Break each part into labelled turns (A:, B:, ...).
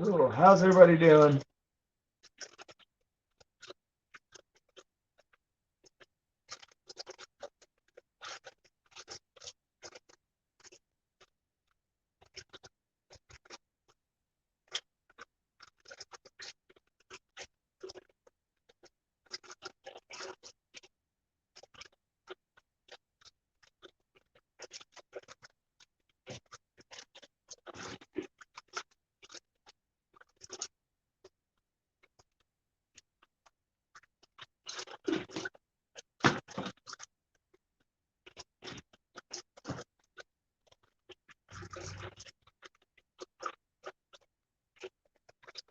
A: Ooh, how's everybody doing?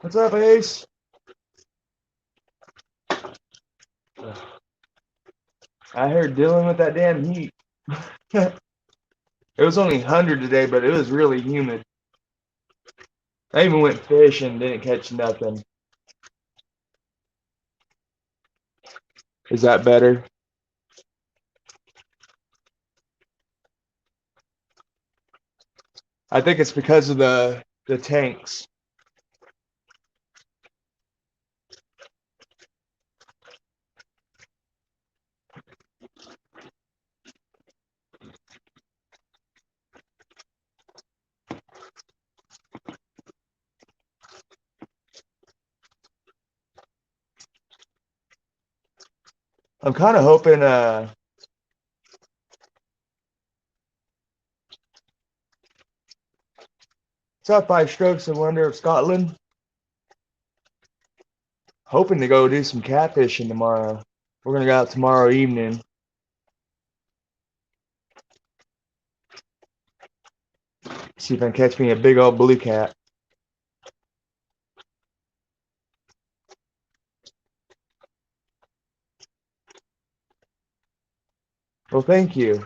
A: What's up, Ace? I heard dealing with that damn heat. It was only 100 today, but it was really humid. I even went fishing, didn't catch nothing. Is that better? I think it's because of the tanks. I'm kind of hoping top 5 strokes in Wonder of Scotland. Hoping to go do some catfishing tomorrow. We're gonna go out tomorrow evening. See if I can catch me a big old blue cat. Well, thank you.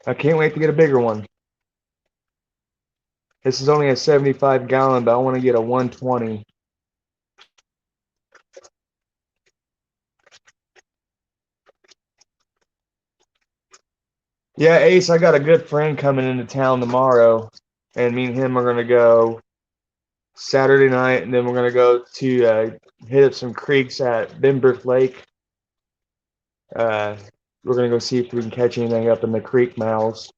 A: I can't wait to get a bigger one. This is only a 75 gallon, but I want to get a 120. Yeah, Ace, I got a good friend coming into town tomorrow, and me and him are gonna go Saturday night, and then we're gonna go to hit up some creeks at Benbrook Lake. Uh, we're gonna go see if we can catch anything up in the creek mouths.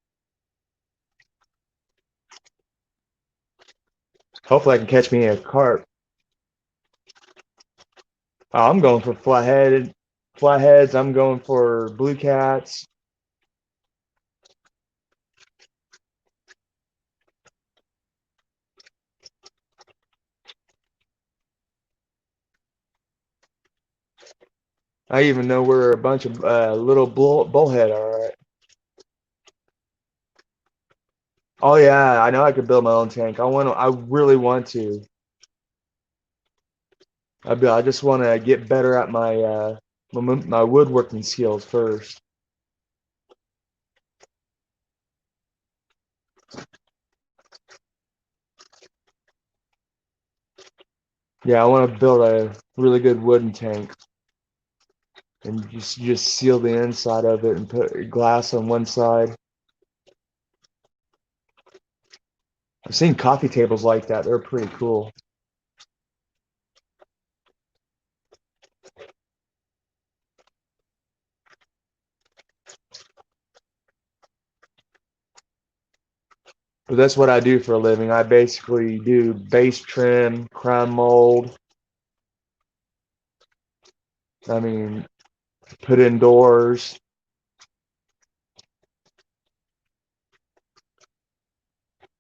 A: Hopefully, I can catch me a carp. I'm going for flatheads. I'm going for blue cats. I even know where a bunch of little bullhead are at. Oh yeah, I know I could build my own tank. I really want to. I just want to get better at my woodworking skills first. Yeah, I want to build a really good wooden tank and just seal the inside of it and put glass on one side. I've seen coffee tables like that. They're pretty cool. But that's what I do for a living. I basically do base trim, crown mold. I mean, put in doors.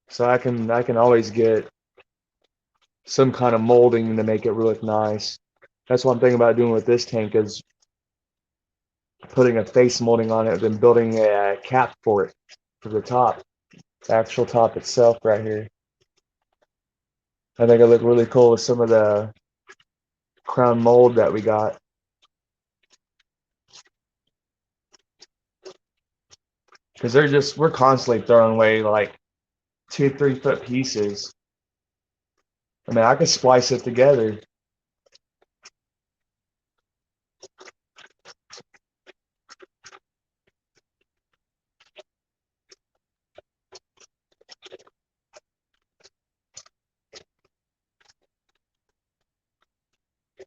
A: So I can always get some kind of molding to make it look nice. That's one thing about doing with this tank is putting a face molding on it, then building a cap for it for the top, the actual top itself right here. I think it looked really cool with some of the crown mold that we got. Because we're constantly throwing away like 2, 3 foot pieces. I mean, I could splice it together.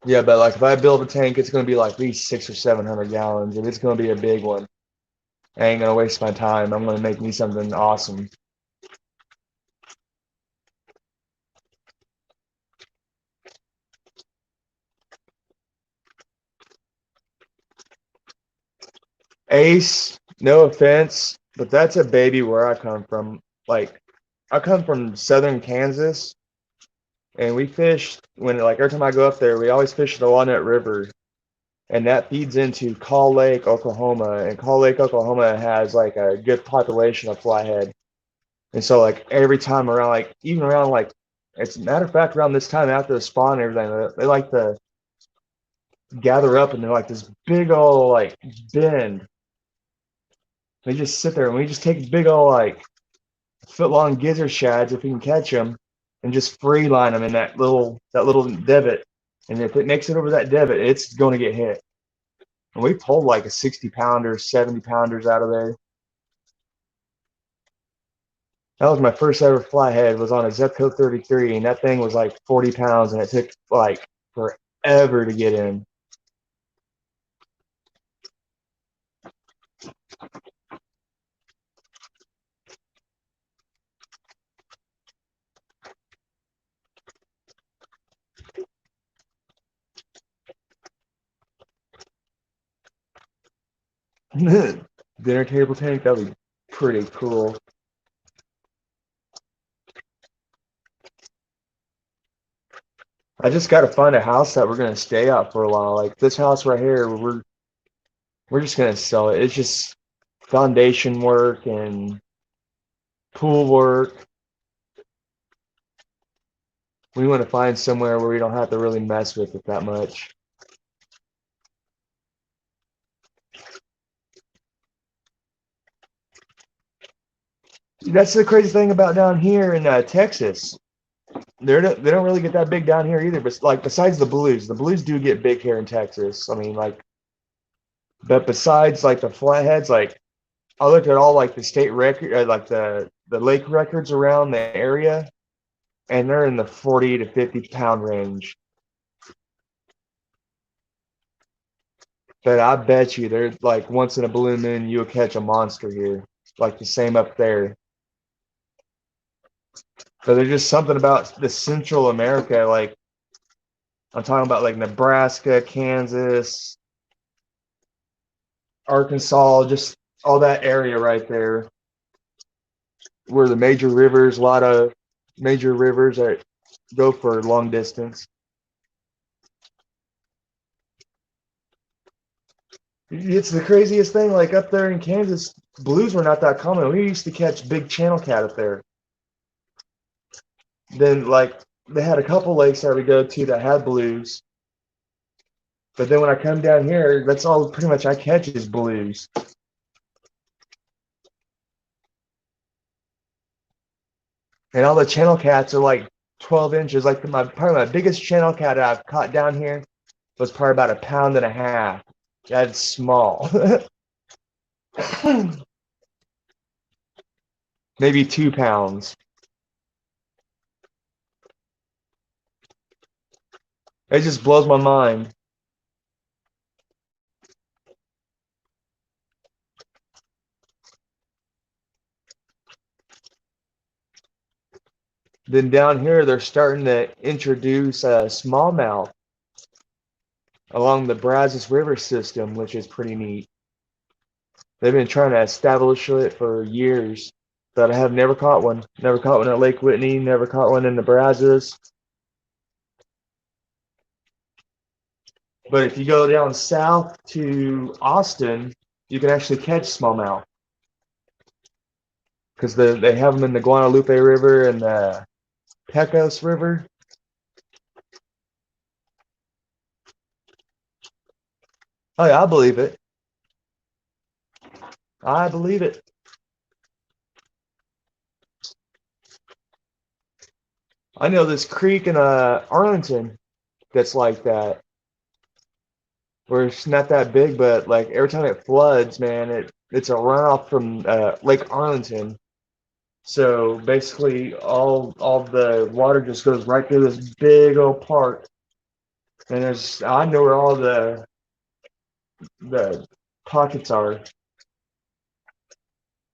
A: Yeah, but like if I build a tank, it's gonna be like at least 600 or 700 gallons, and it's gonna be a big one. I ain't gonna waste my time. I'm gonna make me something awesome. Ace, no offense, but that's a baby where I come from. Like I come from southern Kansas, and we fish when like every time I go up there, we always fish the Walnut River, and that feeds into Call Lake, Oklahoma, and Call Lake, Oklahoma has like a good population of flathead. And so like every time around, like even around like it's a matter of fact around this time after the spawn and everything, they like to gather up and they're like this big old like bend. They just sit there and we just take big old like foot long gizzard shads if we can catch them, and just free line them in that little divot. And if it makes it over that divot, it's going to get hit. And we pulled like a 60 pounder, 70 pounders out of there. That was my first ever flathead. Was on a Zepco 33, and that thing was like 40 pounds, and it took like forever to get in. Dinner table tank, that'd be pretty cool. I just got to find a house that we're gonna stay at for a while. Like this house right here, we're just gonna sell it. It's just foundation work and pool work. We want to find somewhere where we don't have to really mess with it that much. That's the crazy thing about down here in Texas. They don't really get that big down here either. But like besides the blues do get big here in Texas. I mean, like, but besides like the flatheads, like I looked at all like the state record, like the lake records around the area, and they're in the 40 to 50 pound range. But I bet you they're like once in a blue moon you'll catch a monster here, like the same up there. But there's just something about the Central America, like I'm talking about like Nebraska, Kansas, Arkansas, just all that area right there, where the major rivers, a lot of major rivers that go for long distance. It's the craziest thing. Like up there in Kansas, blues were not that common. We used to catch big channel cat up there. Then like they had a couple lakes that we go to that had blues. But then when I come down here, that's all pretty much I catch is blues. And all the channel cats are like 12 inches. Like probably my biggest channel cat I've caught down here was probably about a pound and a half. That's small. Maybe 2 pounds. It just blows my mind. Then down here, they're starting to introduce smallmouth along the Brazos River system, which is pretty neat. They've been trying to establish it for years, but I have never caught one. Never caught one at Lake Whitney, never caught one in the Brazos. But if you go down south to Austin, you can actually catch smallmouth because they have them in the Guadalupe River and the Pecos River. Oh yeah, I believe it. I believe it. I know this creek in Arlington that's like that, where it's not that big, but like every time it floods, man, it's a runoff from Lake Arlington. So basically, all the water just goes right through this big old park. And I know where all the pockets are,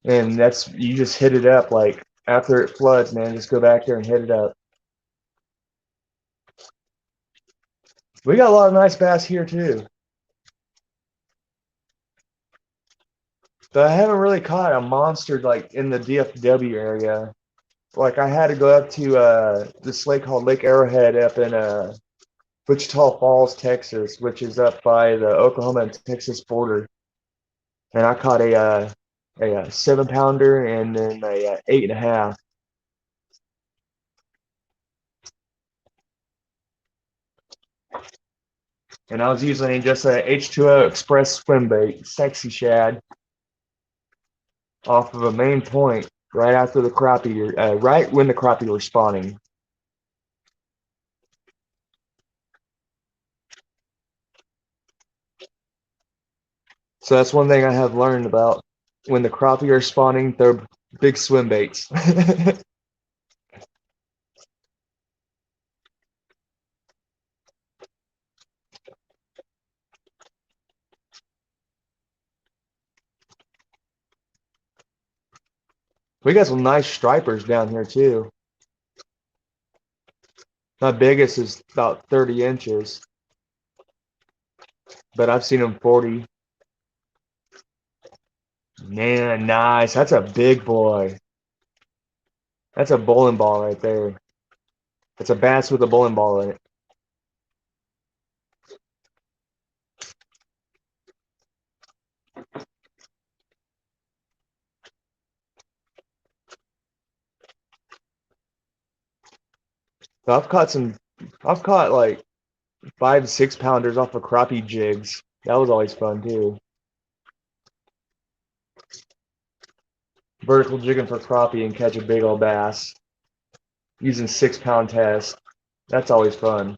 A: and you just hit it up like after it floods, man. Just go back there and hit it up. We got a lot of nice bass here too, but I haven't really caught a monster like in the DFW area. Like I had to go up to this lake called Lake Arrowhead up in Wichita Falls, Texas, which is up by the Oklahoma and Texas border, and I caught a 7 pounder and then a 8.5. And I was using just a H2O Express swim bait, sexy shad, off of a main point right after the crappie, right when the crappie were spawning. So that's one thing I have learned about when the crappie are spawning, they're big swim baits. We got some nice stripers down here too. My biggest is about 30 inches, but I've seen them 40. Man, nice. That's a big boy. That's a bowling ball right there. It's a bass with a bowling ball in it. So I've caught like 5 6 pounders off of crappie jigs. That was always fun too. Vertical jigging for crappie and catch a big old bass using 6 pound test. That's always fun.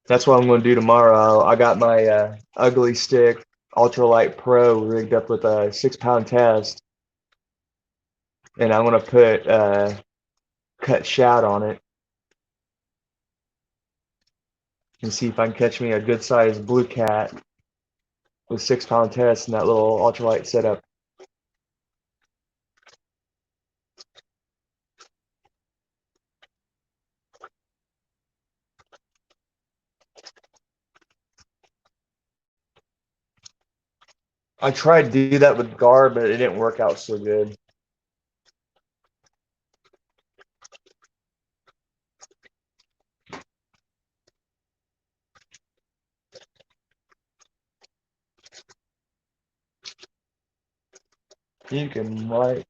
A: That's what I'm going to do tomorrow. I got my ugly stick ultralight pro rigged up with a 6 pound test, and I'm going to put cut shad on it and see if I can catch me a good sized blue cat with 6 pound test and that little ultralight setup. I tried to do that with gar, but it didn't work out so good. You can like,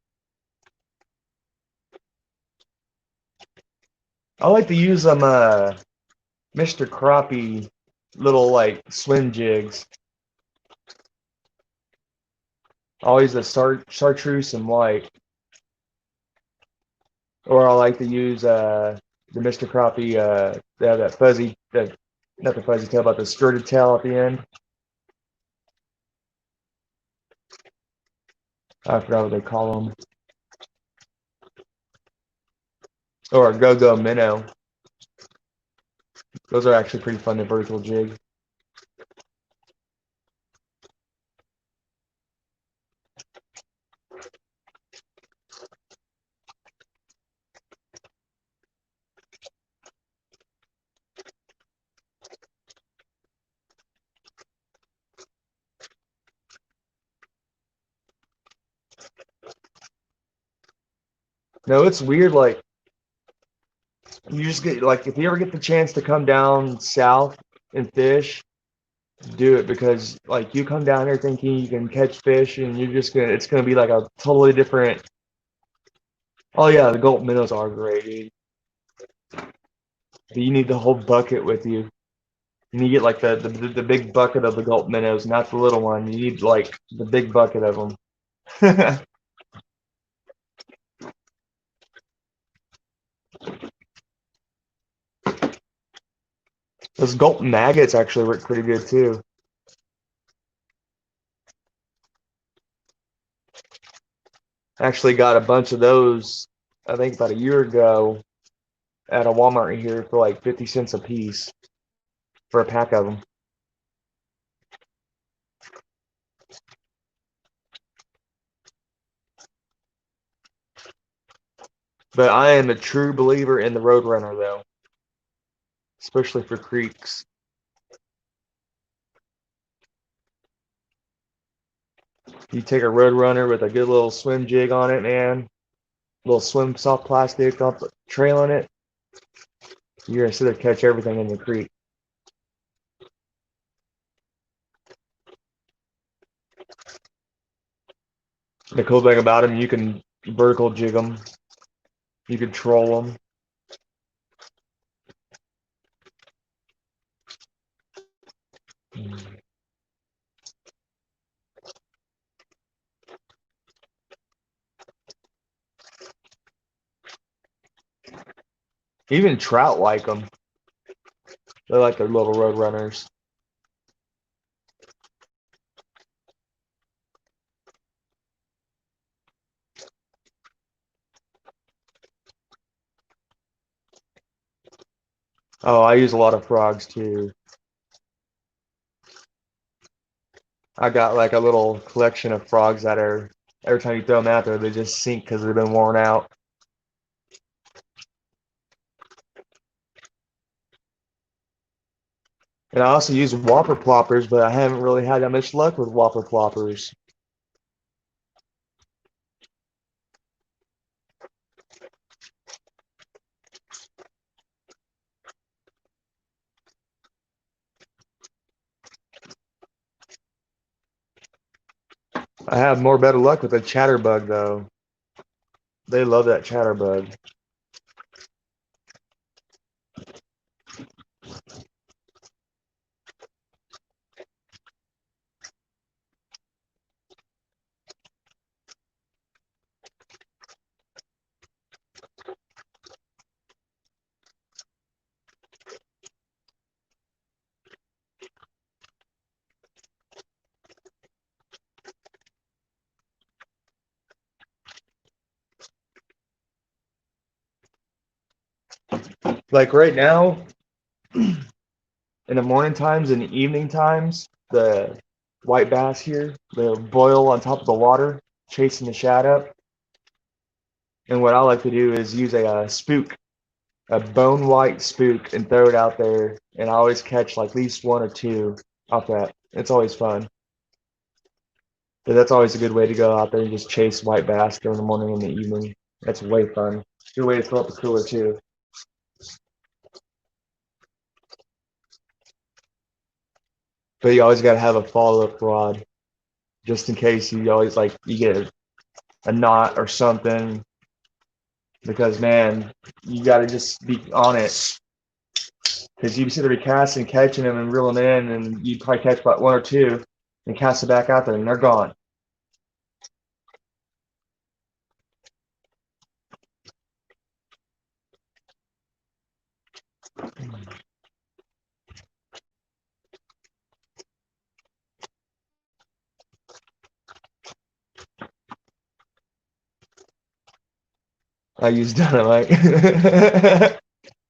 A: I like to use them Mr. Crappie little like swim jigs. Always a chartreuse and white. Or I like to use the Mr. Crappie, they have that fuzzy, not the fuzzy tail, but the skirted tail at the end. I forgot what they call them. Or a go-go minnow. Those are actually pretty fun to vertical jig. No, it's weird. Like you just get like if you ever get the chance to come down south and fish, do it because like you come down here thinking you can catch fish and you're just gonna it's gonna be like a totally different. Oh yeah, the gulp minnows are great, dude. But you need the whole bucket with you. And you get like the big bucket of the gulp minnows, not the little one. You need like the big bucket of them. Those gulp maggots actually work pretty good too. Actually got a bunch of those I think about a year ago at a Walmart here for like 50 cents a piece for a pack of them. But I am a true believer in the Roadrunner though, especially for creeks. You take a Roadrunner with a good little swim jig on it, man. Little swim soft plastic up trailing it. You're gonna sit there catch everything in the creek. The cool thing about them, you can vertical jig them. You can troll them. Even trout like them. They like their little road runners. Oh, I use a lot of frogs too. I got like a little collection of frogs that are, every time you throw them out there, they just sink because they've been worn out. And I also use whopper ploppers, but I haven't really had that much luck with whopper ploppers. I have more better luck with a chatterbug though. They love that chatterbug. Like right now, in the morning times and the evening times, the white bass here, they'll boil on top of the water, chasing the shad up. And what I like to do is use spook, a bone white spook, and throw it out there. And I always catch like at least one or two off that. It's always fun. But that's always a good way to go out there and just chase white bass during the morning and the evening. That's way fun. Good way to fill up the cooler too. But you always got to have a follow-up rod just in case you always like you get a knot or something. Because man, you got to just be on it. Because you sit there casting, catching them and reeling in, and you probably catch about one or two, and cast it back out there, and they're gone. I use dynamite.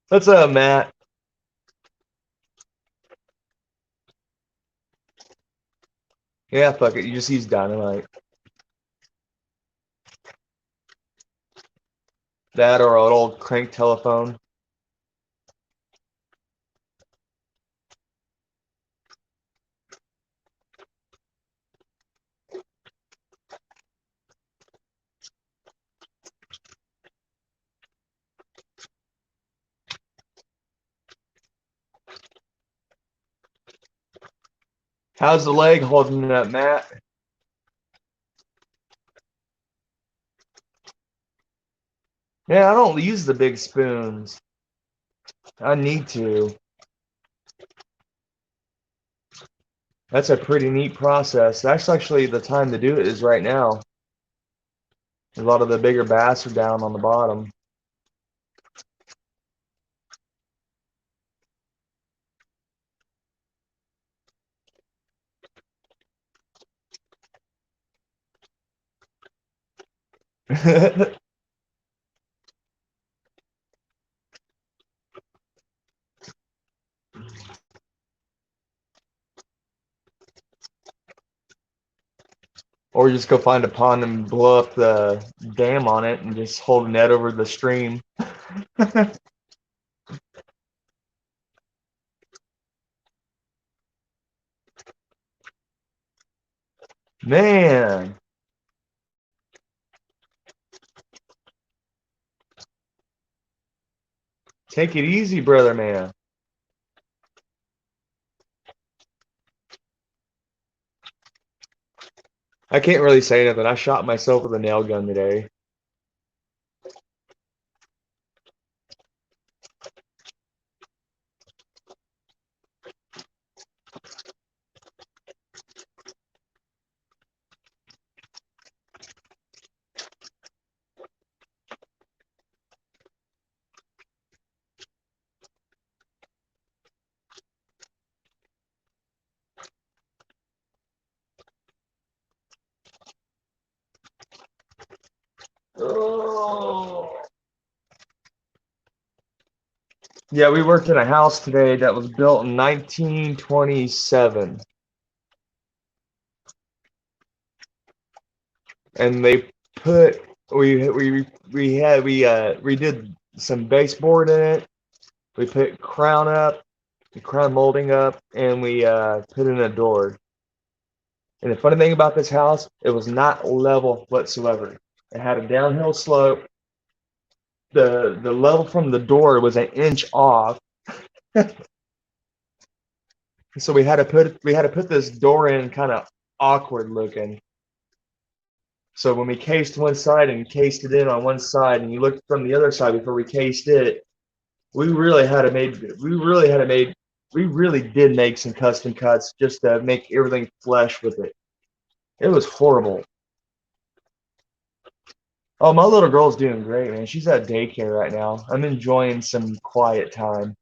A: What's up, Matt? Yeah, fuck it. You just use dynamite. That or an old crank telephone. How's the leg holding up, Matt? Yeah, I don't use the big spoons. I need to. That's a pretty neat process. That's actually the time to do it is right now. A lot of the bigger bass are down on the bottom. Or just go find a pond and blow up the dam on it and just hold a net over the stream. Man, take it easy, brother man. I can't really say nothing. I shot myself with a nail gun today. Oh. Yeah, we worked in a house today that was built in 1927, and they put we did some baseboard in it. We put crown up, the crown molding up, and we put in a door. And the funny thing about this house, it was not level whatsoever. It had a downhill slope. The level from the door was an inch off. So we had to put this door in kind of awkward looking. So when we cased one side and cased it in on one side, and you looked from the other side before we cased it, we really did make some custom cuts just to make everything flush with it. It was horrible. Oh, my little girl's doing great, man. She's at daycare right now. I'm enjoying some quiet time.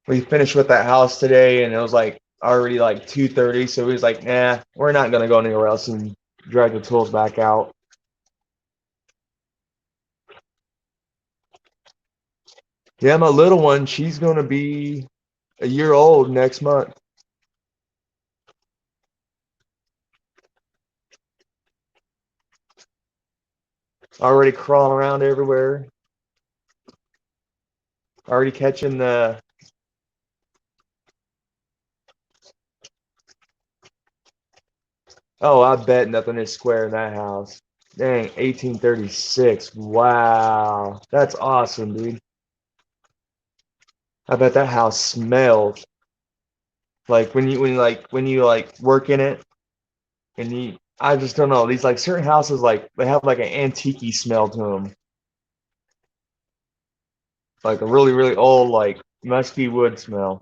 A: We finished with that house today, and it was like already like 2:30, so we was like, nah, we're not gonna go anywhere else and drag the tools back out. Yeah, my little one, she's gonna be a year old next month. Already crawling around everywhere. Already catching the. Oh, I bet nothing is square in that house. Dang, 1836. Wow, that's awesome, dude. I bet that house smells like when you work in it and you. I just don't know. These like certain houses like they have like an antique smell to them, like a really really old like musky wood smell.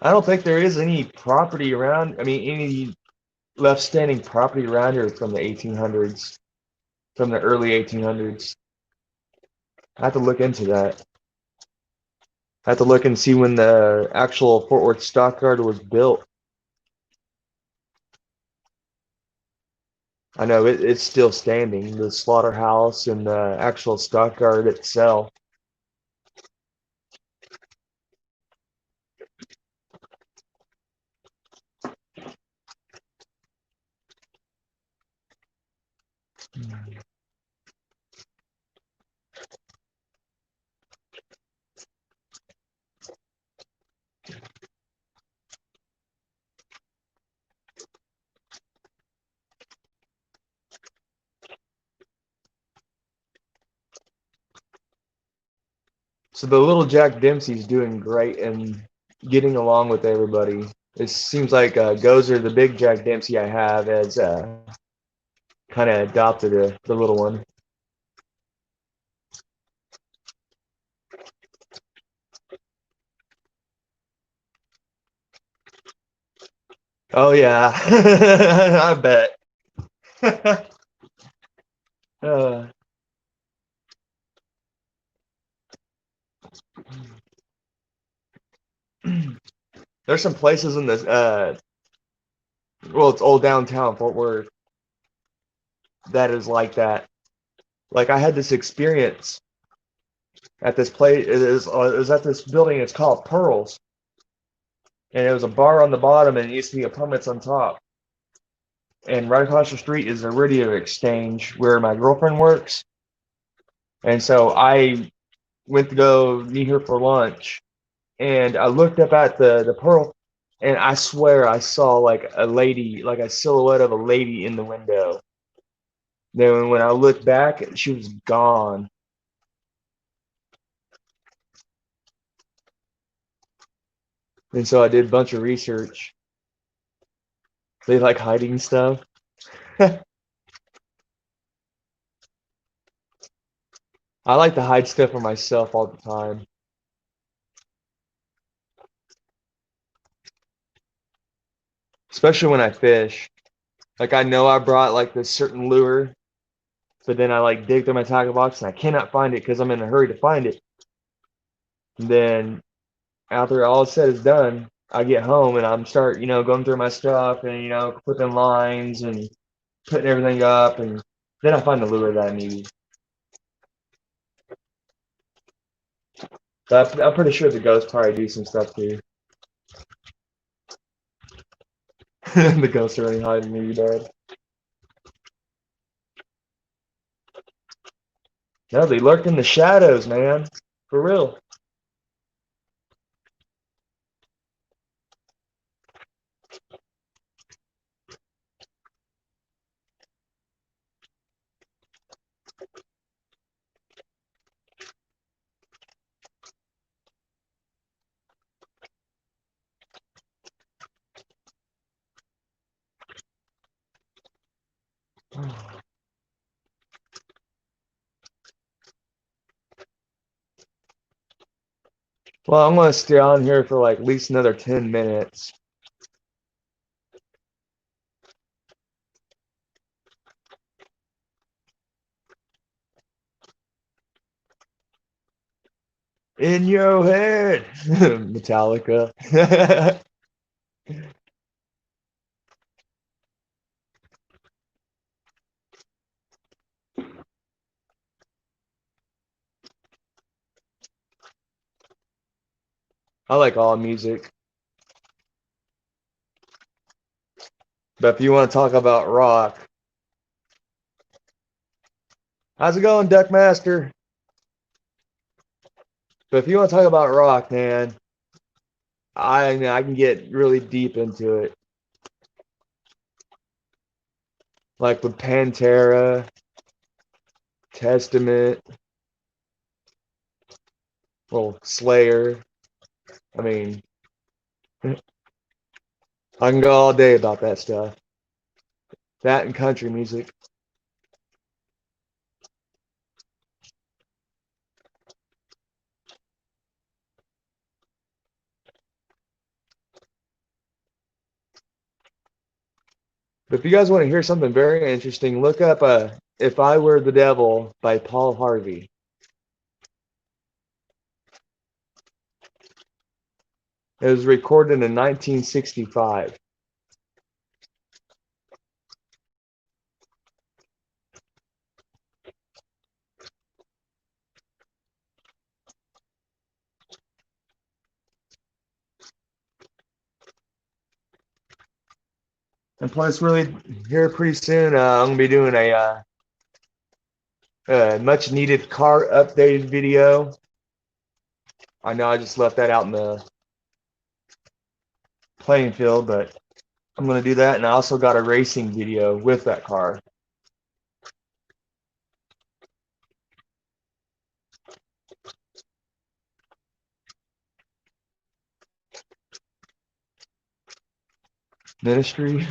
A: I don't think there is any property around. I mean, any left standing property around here from the 1800s, from the early 1800s. I have to look into that. I have to look and see when the actual Fort Worth Stockyard was built. I know it's still standing, the slaughterhouse and the actual stockyard itself. So the little Jack Dempsey's doing great and getting along with everybody. It seems like Gozer, the big Jack Dempsey I have, has kind of adopted the little one. Oh yeah, I bet. uh, there's some places in this. Well, it's old downtown Fort Worth that is like that. Like I had this experience at this place. It was at this building. It's called Pearls, and it was a bar on the bottom, and it used to be apartments on top. And right across the street is a radio exchange where my girlfriend works. And so I went to go meet her for lunch, and I looked up at the Pearl, and I swear I saw like a lady, like a silhouette of a lady in the window. Then when I looked back, she was gone. And so I did a bunch of research. They like hiding stuff. I like to hide stuff for myself all the time, especially when I fish. Like I know I brought like this certain lure, but then I like dig through my tackle box and I cannot find it because I'm in a hurry to find it. And then after all is said is done, I get home and I'm start, going through my stuff and clipping lines and putting everything up, and then I find the lure that I need. But I'm pretty sure the ghosts probably do some stuff too. The ghosts are really hiding me, Dad. No, they lurk in the shadows, man. For real. Well, I'm gonna stay on here for like at least another 10 minutes. In your head, Metallica. I like all music, but if you want to talk about rock, how's it going, Duckmaster? But if you want to talk about rock, man, I can get really deep into it, like with Pantera, Testament, well, Slayer. I mean, I can go all day about that stuff. That and country music. But if you guys want to hear something very interesting, look up If I Were the Devil by Paul Harvey. It was recorded in 1965. And plus, really, here pretty soon, I'm going to be doing a much needed car updated video. I know I just left that out in the playing field, but I'm going to do that. And I also got a racing video with that car. Ministry.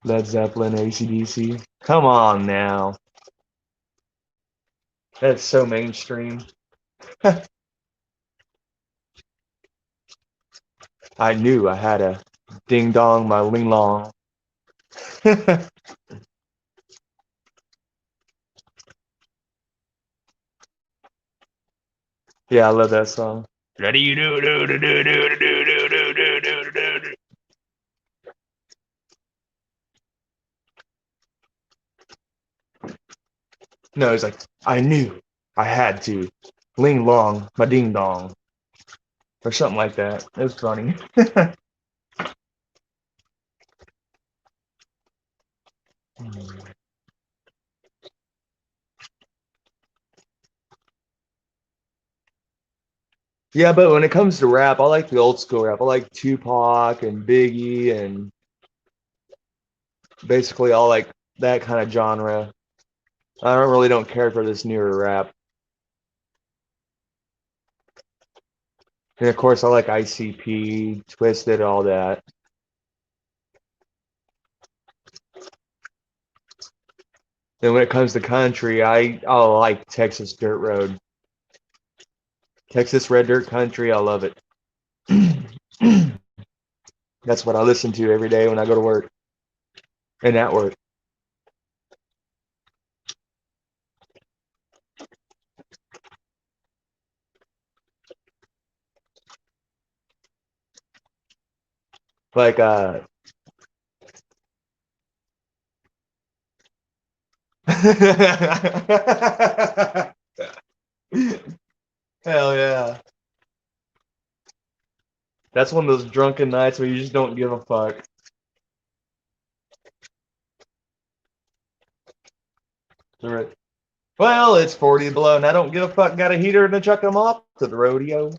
A: Led Zeppelin, AC/DC. Come on now. That's so mainstream. I knew I had a ding dong my ling long. Yeah, I love that song. No, he's like, I knew I had to. Ling long, my ding dong. Or something like that. It was funny. Yeah, but when it comes to rap, I like the old school rap. I like Tupac and Biggie and basically all like that kind of genre. I don't care for this newer rap. And of course, I like ICP, Twisted, all that. And when it comes to country, I like Texas Dirt Road, Texas Red Dirt Country. I love it. That's what I listen to every day when I go to work and at work. Like hell yeah. That's one of those drunken nights where you just don't give a fuck. Right. Well, it's 40 below, and I don't give a fuck. Got a heater and a chuck 'em off to the rodeo.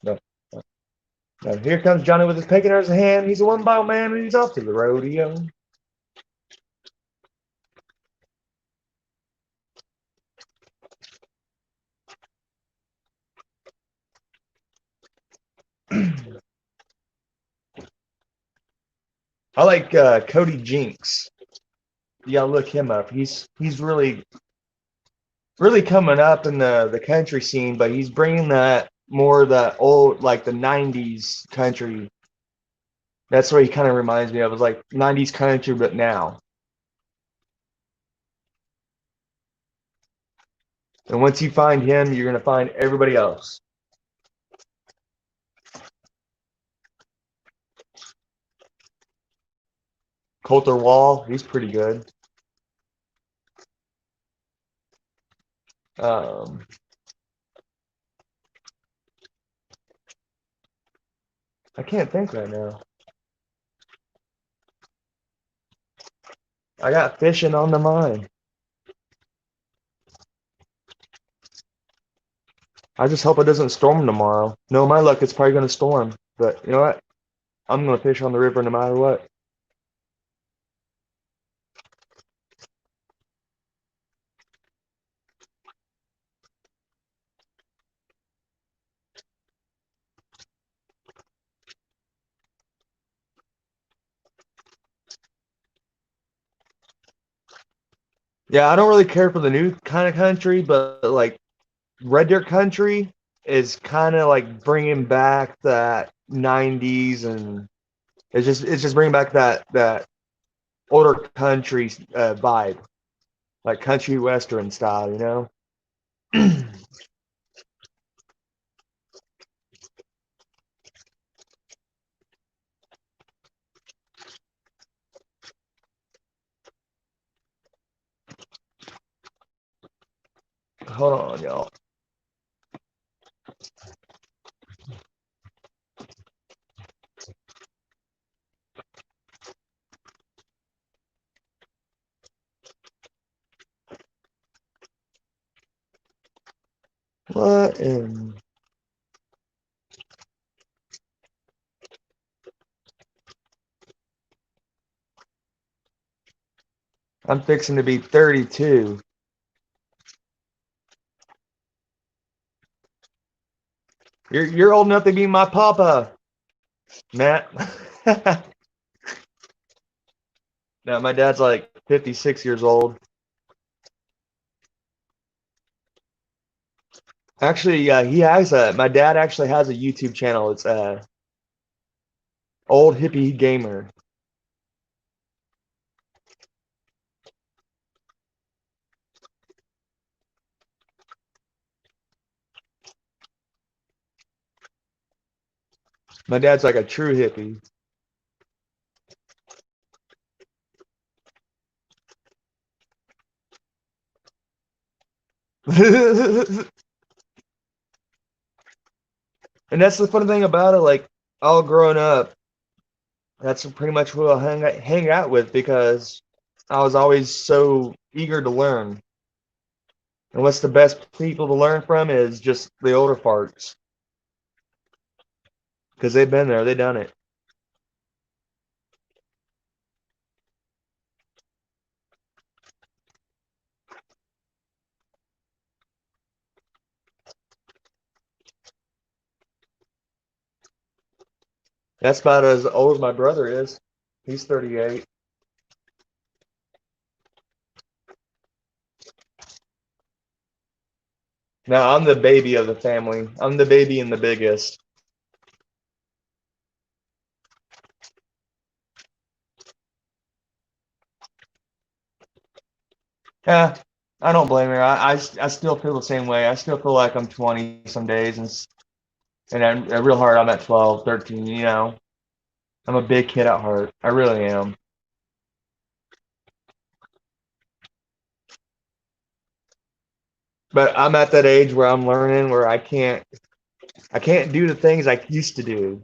A: No, no. Here comes Johnny with his peckiners in hand. He's a one-ball man, and he's off to the rodeo. I like Cody Jinks. You gotta look him up. He's really coming up in the country scene, but he's bringing that more of the old like the '90s country. That's what he kind of reminds me of. It's like '90s country, but now. And once you find him, you're gonna find everybody else. Coulter Wall, he's pretty good. Um, I can't think right now. I got fishing on the mind. I just hope it doesn't storm tomorrow. No, my luck, it's probably gonna storm. But you know what? I'm gonna fish on the river no matter what. Yeah, I don't really care for the new kind of country, but like Red Dirt Country is kind of like bringing back that '90s, and it's just bringing back that older country vibe, like country western style, you know. Hold on, y'all. What in? I'm fixing to be 32. You're old enough to be my papa, Matt. No, my dad's like 56 years old. Actually, he has a. My dad actually has a YouTube channel. It's Old Hippie Gamer. My dad's like a true hippie. And that's the funny thing about it. Like all growing up, that's pretty much who I hang out with because I was always so eager to learn. And what's the best people to learn from is just the older farts because they've been there, they've done it. That's about as old as my brother is. He's 38. Now I'm the baby of the family. I'm the baby and the biggest. Yeah, I don't blame her. I still feel the same way. I still feel like I'm 20 some days, and I'm real hard. I'm at 12, 13. You know, I'm a big kid at heart. I really am. But I'm at that age where I'm learning where I can't do the things I used to do.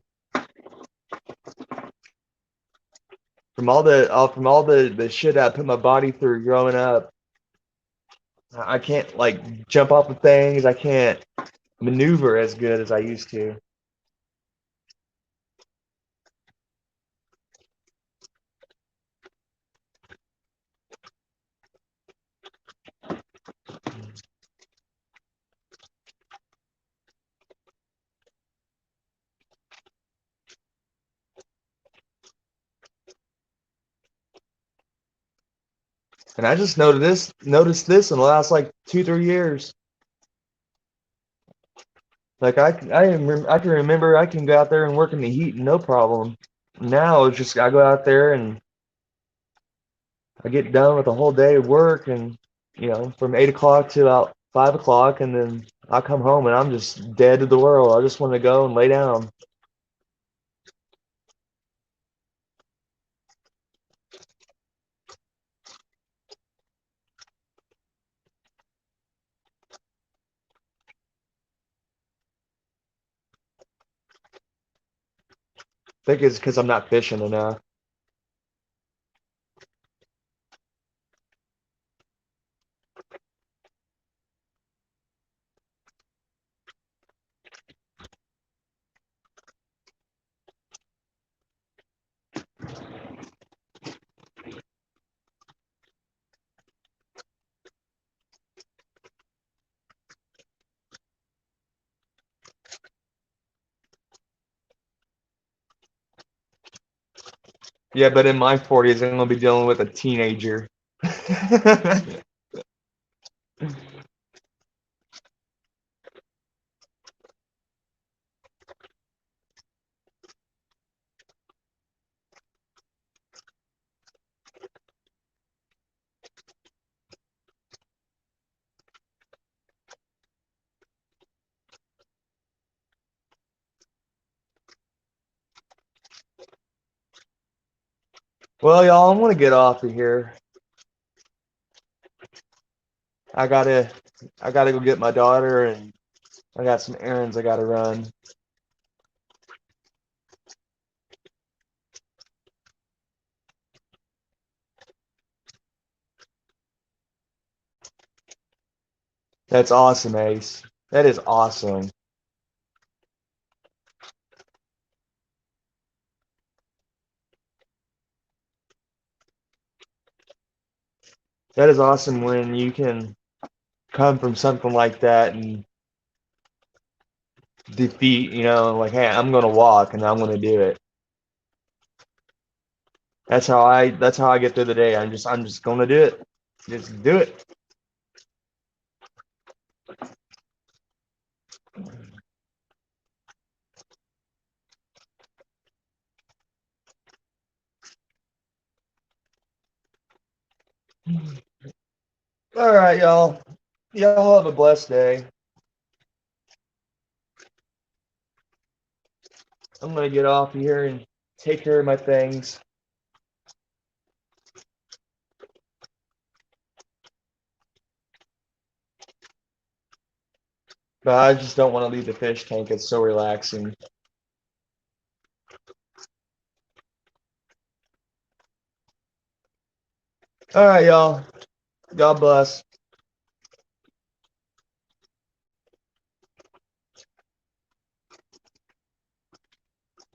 A: From all the shit I put my body through growing up, I can't like jump off of things. I can't maneuver as good as I used to. And I just noticed this in the last like 2, 3 years. Like I can remember I can go out there and work in the heat no problem. Now it's just I go out there and I get done with a whole day of work and from 8 o'clock to about 5 o'clock and then I come home and I'm just dead to the world. I just want to go and lay down. I think it's because I'm not fishing enough. Yeah, but in my 40s, I'm gonna be dealing with a teenager. Well, y'all, I'm gonna get off of here. I gotta, I gotta go get my daughter, and I got some errands I gotta run. That's awesome, Ace. That is awesome. That is awesome when you can come from something like that and defeat, like, hey, I'm gonna walk and I'm gonna do it. That's how I get through the day. I'm just gonna do it. Just do it. All right, y'all. Y'all have a blessed day. I'm gonna get off here and take care of my things. But I just don't want to leave the fish tank. It's so relaxing. All right, y'all. God bless.